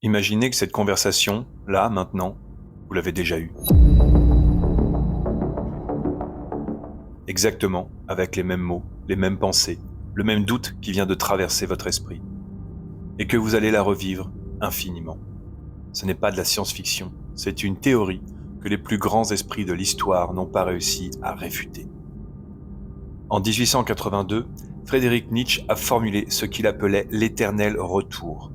Imaginez que cette conversation, là, maintenant, vous l'avez déjà eue. Exactement, avec les mêmes mots, les mêmes pensées, le même doute qui vient de traverser votre esprit. Et que vous allez la revivre infiniment. Ce n'est pas de la science-fiction, c'est une théorie que les plus grands esprits de l'histoire n'ont pas réussi à réfuter. En 1882, Friedrich Nietzsche a formulé ce qu'il appelait l'éternel retour.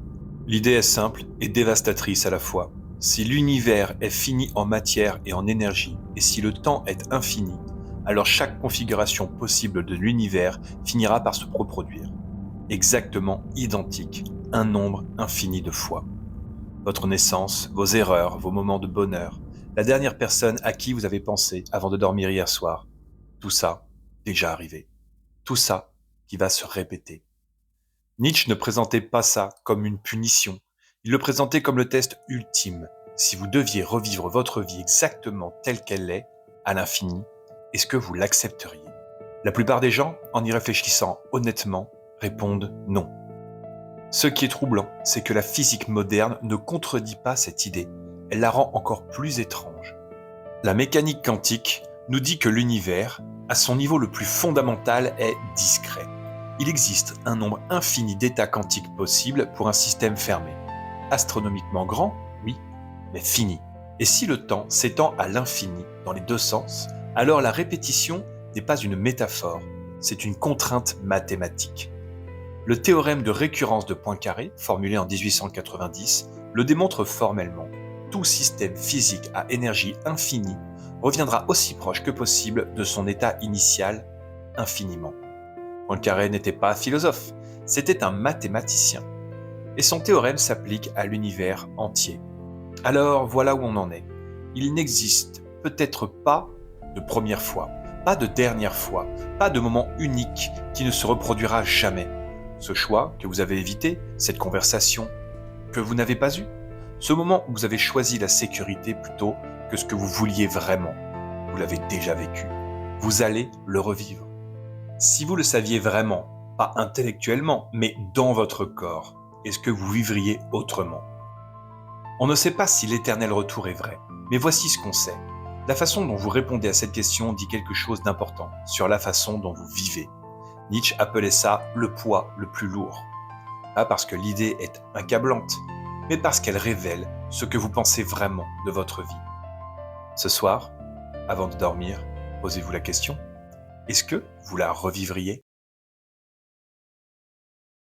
L'idée est simple et dévastatrice à la fois. Si l'univers est fini en matière et en énergie, et si le temps est infini, alors chaque configuration possible de l'univers finira par se reproduire. Exactement identique, un nombre infini de fois. Votre naissance, vos erreurs, vos moments de bonheur, la dernière personne à qui vous avez pensé avant de dormir hier soir, tout ça, déjà arrivé. Tout ça qui va se répéter. Nietzsche ne présentait pas ça comme une punition, il le présentait comme le test ultime. Si vous deviez revivre votre vie exactement telle qu'elle est, à l'infini, est-ce que vous l'accepteriez? La plupart des gens, en y réfléchissant honnêtement, répondent non. Ce qui est troublant, c'est que la physique moderne ne contredit pas cette idée, elle la rend encore plus étrange. La mécanique quantique nous dit que l'univers, à son niveau le plus fondamental, est discret. Il existe un nombre infini d'états quantiques possibles pour un système fermé. Astronomiquement grand, oui, mais fini. Et si le temps s'étend à l'infini, dans les deux sens, alors la répétition n'est pas une métaphore, c'est une contrainte mathématique. Le théorème de récurrence de Poincaré, formulé en 1890, le démontre formellement. Tout système physique à énergie infinie reviendra aussi proche que possible de son état initial, infiniment. Poincaré n'était pas philosophe, c'était un mathématicien. Et son théorème s'applique à l'univers entier. Alors voilà où on en est. Il n'existe peut-être pas de première fois, pas de dernière fois, pas de moment unique qui ne se reproduira jamais. Ce choix que vous avez évité, cette conversation que vous n'avez pas eue, ce moment où vous avez choisi la sécurité plutôt que ce que vous vouliez vraiment, vous l'avez déjà vécu. Vous allez le revivre. Si vous le saviez vraiment, pas intellectuellement, mais dans votre corps, est-ce que vous vivriez autrement? On ne sait pas si l'éternel retour est vrai, mais voici ce qu'on sait. La façon dont vous répondez à cette question dit quelque chose d'important sur la façon dont vous vivez. Nietzsche appelait ça le poids le plus lourd. Pas parce que l'idée est accablante, mais parce qu'elle révèle ce que vous pensez vraiment de votre vie. Ce soir, avant de dormir, posez-vous la question, est-ce que vous la revivriez ?